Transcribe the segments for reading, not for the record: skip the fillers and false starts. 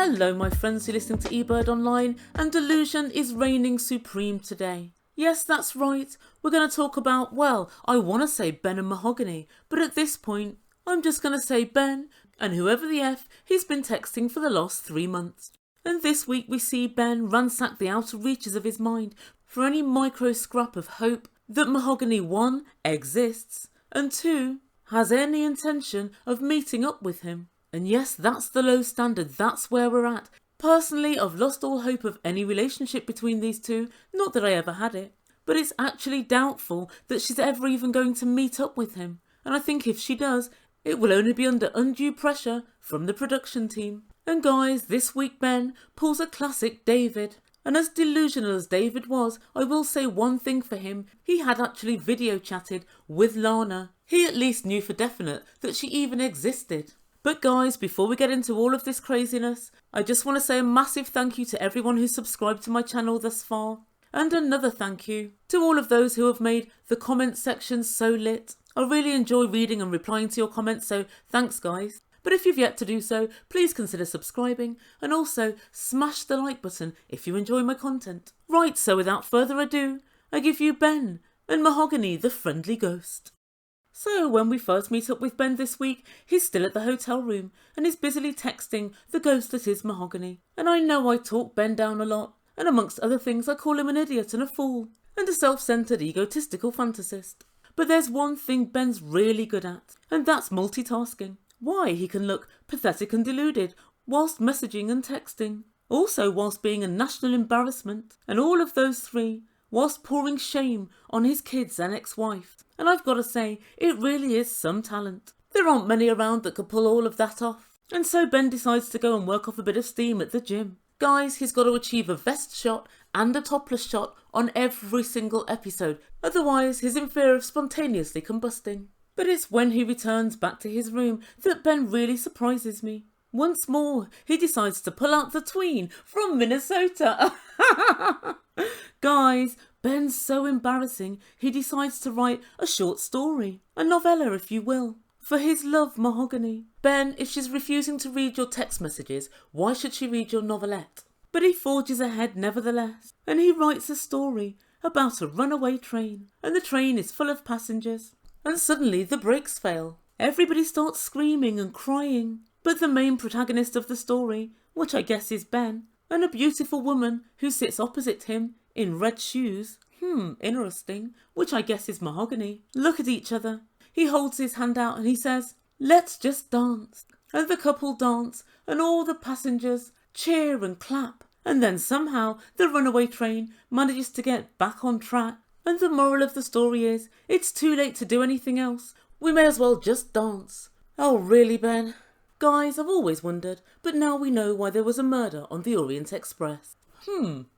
Hello my friends who listen to Ebird Online, and delusion is reigning supreme today. Yes, that's right, we're going to talk about, well, I want to say Ben and Mahogany, but at this point, I'm just going to say Ben, and whoever the F he's been texting for the last 3 months. And this week we see Ben ransack the outer reaches of his mind for any micro scrap of hope that Mahogany 1 exists, and 2 has any intention of meeting up with him. And yes, that's the low standard, that's where we're at. Personally, I've lost all hope of any relationship between these two, not that I ever had it. But it's actually doubtful that she's ever even going to meet up with him. And I think if she does, it will only be under undue pressure from the production team. And guys, this week Ben pulls a classic David. And as delusional as David was, I will say one thing for him. He had actually video chatted with Lana. He at least knew for definite that she even existed. But guys, before we get into all of this craziness, I just want to say a massive thank you to everyone who's subscribed to my channel thus far. And another thank you to all of those who have made the comment section so lit. I really enjoy reading and replying to your comments, so thanks guys. But if you've yet to do so, please consider subscribing and also smash the like button if you enjoy my content. Right, so without further ado, I give you Ben and Mahogany the friendly ghost. So when we first meet up with Ben this week, he's still at the hotel room and is busily texting the ghost that is Mahogany. And I know I talk Ben down a lot, and amongst other things I call him an idiot and a fool, and a self-centered egotistical fantasist. But there's one thing Ben's really good at, and that's multitasking. Why, he can look pathetic and deluded whilst messaging and texting, also whilst being a national embarrassment, and all of those three whilst pouring shame on his kids and ex-wife. And I've got to say, it really is some talent. There aren't many around that could pull all of that off. And so Ben decides to go and work off a bit of steam at the gym. Guys, he's got to achieve a vest shot and a topless shot on every single episode, otherwise he's in fear of spontaneously combusting. But it's when he returns back to his room that Ben really surprises me. Once more, he decides to pull out the tween from Minnesota. Guys, Ben's so embarrassing, he decides to write a short story, a novella if you will, for his love Mahogany. Ben, if she's refusing to read your text messages, why should she read your novelette? But he forges ahead nevertheless, and he writes a story about a runaway train, and the train is full of passengers, and suddenly the brakes fail. Everybody starts screaming and crying, but the main protagonist of the story, which I guess is Ben, and a beautiful woman who sits opposite him in red shoes, interesting, which I guess is Mahogany, look at each other. He holds his hand out and he says, "Let's just dance." And the couple dance and all the passengers cheer and clap. And then somehow the runaway train manages to get back on track. And the moral of the story is, it's too late to do anything else. We may as well just dance. Oh really, Ben? Guys, I've always wondered, but now we know why there was a murder on the Orient Express.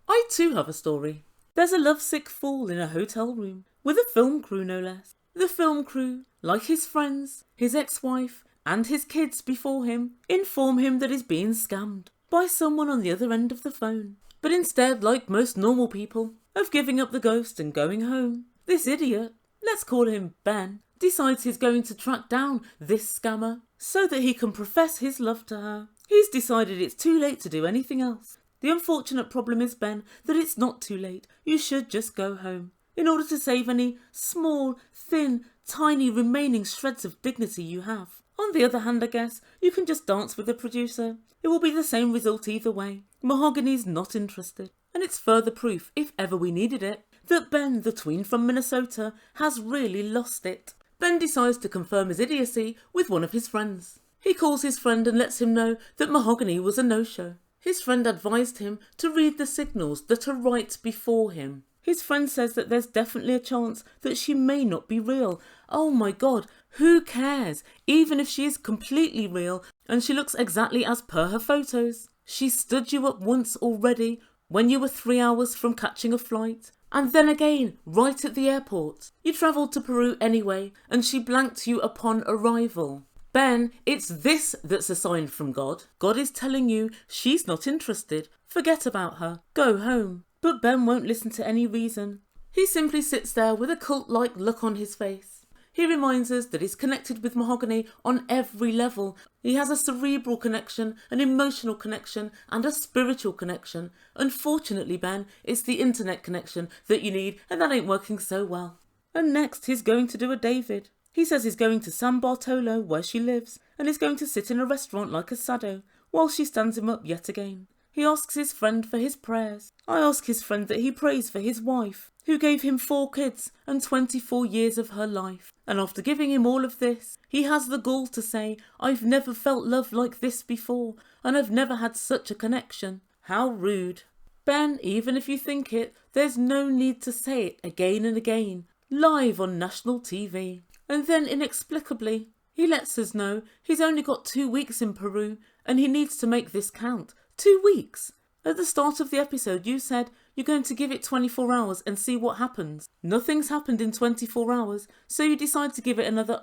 I too have a story. There's a lovesick fool in a hotel room, with a film crew no less. The film crew, like his friends, his ex-wife, and his kids before him, inform him that he's being scammed by someone on the other end of the phone. But instead, like most normal people, of giving up the ghost and going home, this idiot, let's call him Ben, decides he's going to track down this scammer so that he can profess his love to her. He's decided it's too late to do anything else. The unfortunate problem is, Ben, that it's not too late. You should just go home. In order to save any small, thin, tiny remaining shreds of dignity you have. On the other hand, I guess, you can just dance with the producer. It will be the same result either way. Mahogany's not interested. And it's further proof, if ever we needed it, that Ben, the tween from Minnesota, has really lost it. Ben decides to confirm his idiocy with one of his friends. He calls his friend and lets him know that Mahogany was a no-show. His friend advised him to read the signals that are right before him. His friend says that there's definitely a chance that she may not be real. Oh my god, who cares? Even if she is completely real and she looks exactly as per her photos. She stood you up once already when you were 3 hours from catching a flight. And then again, right at the airport. You travelled to Peru anyway, and she blanked you upon arrival. Ben, it's this that's a sign from God. God is telling you she's not interested. Forget about her. Go home. But Ben won't listen to any reason. He simply sits there with a cult-like look on his face. He reminds us that he's connected with Mahogany on every level. He has a cerebral connection, an emotional connection, and a spiritual connection. Unfortunately, Ben, it's the internet connection that you need, and that ain't working so well. And next, he's going to do a David. He says he's going to San Bartolo, where she lives, and he's going to sit in a restaurant like a sado, while she stands him up yet again. He asks his friend for his prayers. I ask his friend that he prays for his wife, who gave him 4 kids and 24 years of her life. And after giving him all of this, he has the gall to say, I've never felt love like this before, and I've never had such a connection. How rude. Ben, even if you think it, there's no need to say it again and again, live on national TV. And then inexplicably, he lets us know he's only got 2 weeks in Peru, and he needs to make this count. 2 weeks! At the start of the episode you said you're going to give it 24 hours and see what happens. Nothing's happened in 24 hours, so you decide to give it another,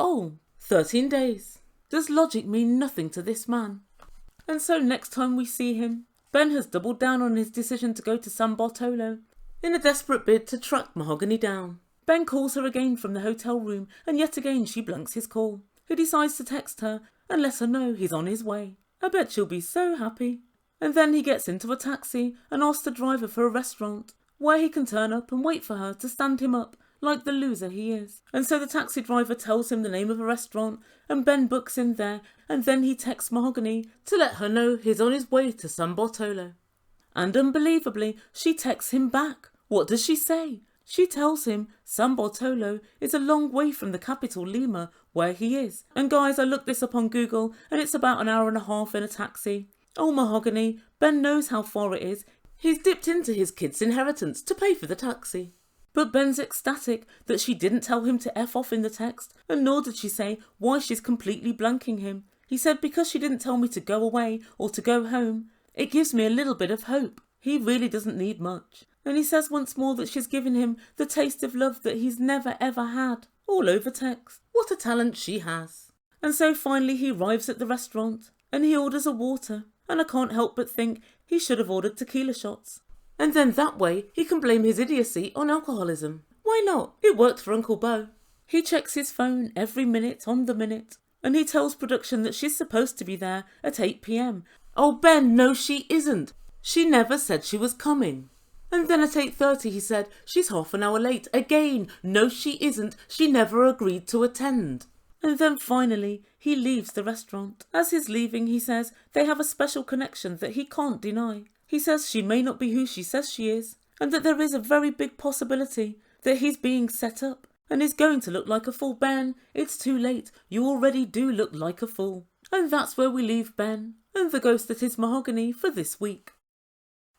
13 days. Does logic mean nothing to this man? And so next time we see him, Ben has doubled down on his decision to go to San Bartolo in a desperate bid to track Mahogany down. Ben calls her again from the hotel room, and yet again she blanks his call. He decides to text her and let her know he's on his way. I bet she'll be so happy. And then he gets into a taxi and asks the driver for a restaurant where he can turn up and wait for her to stand him up like the loser he is. And so the taxi driver tells him the name of a restaurant and Ben books in there, and then he texts Mahogany to let her know he's on his way to San Bartolo. And unbelievably, she texts him back. What does she say? She tells him San Bartolo is a long way from the capital Lima where he is. And guys, I looked this up on Google and it's about an hour and a half in a taxi. Oh, Mahogany, Ben knows how far it is. He's dipped into his kid's inheritance to pay for the taxi. But Ben's ecstatic that she didn't tell him to F off in the text, and nor did she say why she's completely blanking him. He said, because she didn't tell me to go away or to go home, it gives me a little bit of hope. He really doesn't need much. And he says once more that she's given him the taste of love that he's never ever had, all over text. What a talent she has. And so finally he arrives at the restaurant, and he orders a water. And I can't help but think he should have ordered tequila shots. And then that way he can blame his idiocy on alcoholism. Why not? It worked for Uncle Bo. He checks his phone every minute on the minute, and he tells production that she's supposed to be there at 8 p.m. Oh, Ben, no she isn't. She never said she was coming. And then at 8:30 he said she's half an hour late. Again, no she isn't. She never agreed to attend. And then finally, he leaves the restaurant. As he's leaving, he says they have a special connection that he can't deny. He says she may not be who she says she is, and that there is a very big possibility that he's being set up and is going to look like a fool. Ben, it's too late. You already do look like a fool. And that's where we leave Ben and the ghost that is Mahogany for this week.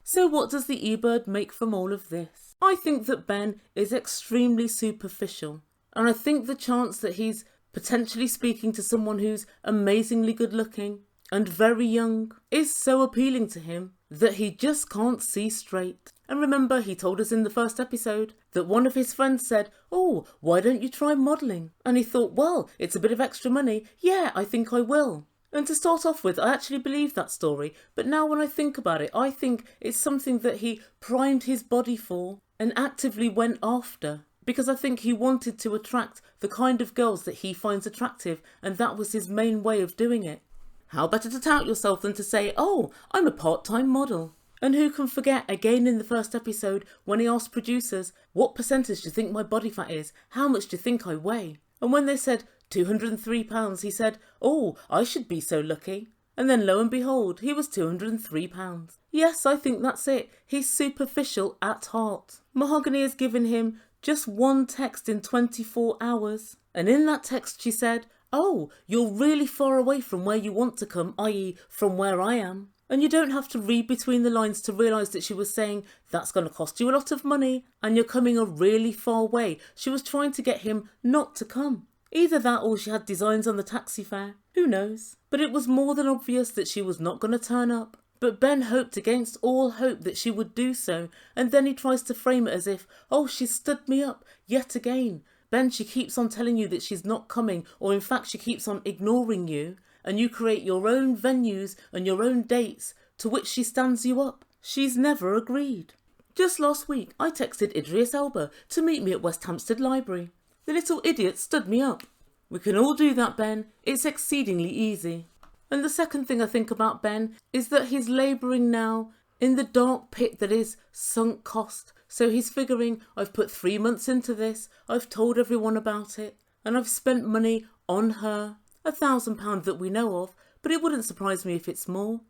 So what does the Ebird make from all of this? I think that Ben is extremely superficial, and I think the chance that he's potentially speaking to someone who's amazingly good looking and very young is so appealing to him that he just can't see straight. And remember, he told us in the first episode that one of his friends said, oh, why don't you try modelling? And he thought, well, it's a bit of extra money. Yeah, I think I will. And to start off with, I actually believe that story. But now when I think about it, I think it's something that he primed his body for and actively went after. Because I think he wanted to attract the kind of girls that he finds attractive, and that was his main way of doing it. How better to tout yourself than to say, oh, I'm a part-time model. And who can forget, again in the first episode, when he asked producers, what percentage do you think my body fat is? How much do you think I weigh? And when they said 203 pounds, he said, oh, I should be so lucky. And then lo and behold, he was 203 pounds. Yes, I think that's it. He's superficial at heart. Mahogany has given him just one text in 24 hours. And in that text she said, oh, you're really far away from where you want to come, i.e. from where I am. And you don't have to read between the lines to realise that she was saying, that's going to cost you a lot of money and you're coming a really far way. She was trying to get him not to come. Either that or she had designs on the taxi fare. Who knows? But it was more than obvious that she was not going to turn up. But Ben hoped against all hope that she would do so, and then he tries to frame it as if, oh, she stood me up yet again. Ben, she keeps on telling you that she's not coming, or in fact she keeps on ignoring you, and you create your own venues and your own dates to which she stands you up. She's never agreed. Just last week I texted Idris Elba to meet me at West Hampstead Library. The little idiot stood me up. We can all do that, Ben. It's exceedingly easy. And the second thing I think about Ben is that he's labouring now in the dark pit that is sunk cost. So he's figuring, I've put 3 months into this, I've told everyone about it, and I've spent money on her. £1,000 that we know of, but it wouldn't surprise me if it's more.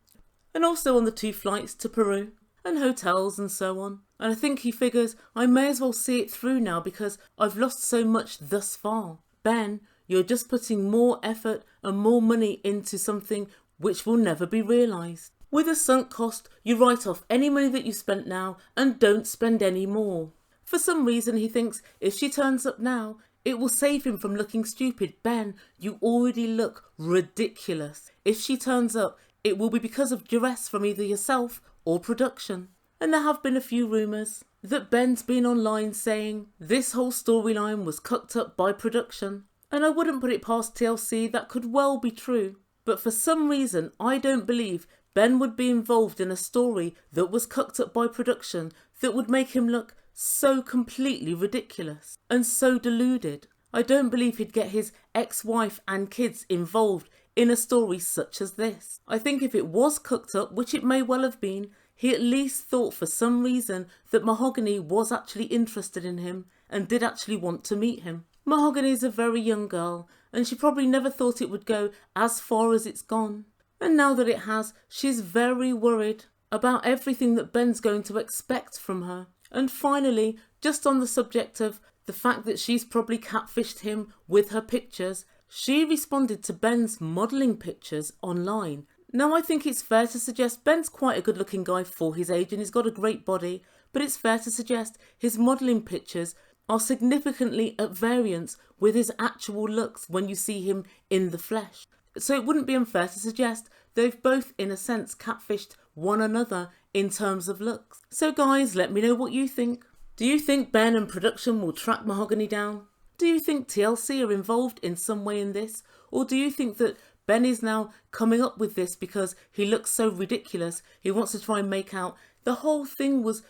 And also on the 2 flights to Peru, and hotels and so on. And I think he figures, I may as well see it through now because I've lost so much thus far. Ben, you're just putting more effort and more money into something which will never be realised. With a sunk cost, you write off any money that you spent now and don't spend any more. For some reason he thinks if she turns up now, it will save him from looking stupid. Ben, you already look ridiculous. If she turns up, it will be because of duress from either yourself or production. And there have been a few rumours that Ben's been online saying this whole storyline was cooked up by production. And I wouldn't put it past TLC, that could well be true. But for some reason, I don't believe Ben would be involved in a story that was cooked up by production that would make him look so completely ridiculous and so deluded. I don't believe he'd get his ex-wife and kids involved in a story such as this. I think if it was cooked up, which it may well have been, he at least thought for some reason that Mahogany was actually interested in him and did actually want to meet him. Mahogany is a very young girl and she probably never thought it would go as far as it's gone. And now that it has, she's very worried about everything that Ben's going to expect from her. And finally, just on the subject of the fact that she's probably catfished him with her pictures, she responded to Ben's modelling pictures online. Now I think it's fair to suggest Ben's quite a good looking guy for his age and he's got a great body, but it's fair to suggest his modelling pictures are significantly at variance with his actual looks when you see him in the flesh. So it wouldn't be unfair to suggest they've both in a sense catfished one another in terms of looks. So guys, let me know what you think. Do you think Ben and production will track Mahogany down? Do you think TLC are involved in some way in this? Or do you think that Ben is now coming up with this because he looks so ridiculous, he wants to try and make out the whole thing was,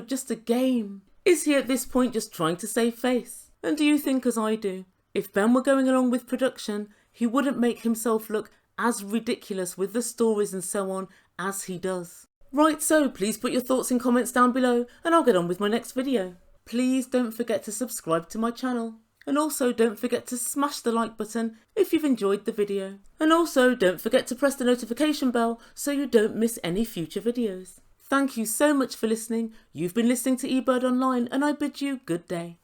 just a game? Is he at this point just trying to save face? And do you think as I do, if Ben were going along with production, he wouldn't make himself look as ridiculous with the stories and so on as he does? Right, so please put your thoughts in comments down below and I'll get on with my next video. Please don't forget to subscribe to my channel. And also don't forget to smash the like button if you've enjoyed the video. And also don't forget to press the notification bell so you don't miss any future videos. Thank you so much for listening. You've been listening to Ebird Online and I bid you good day.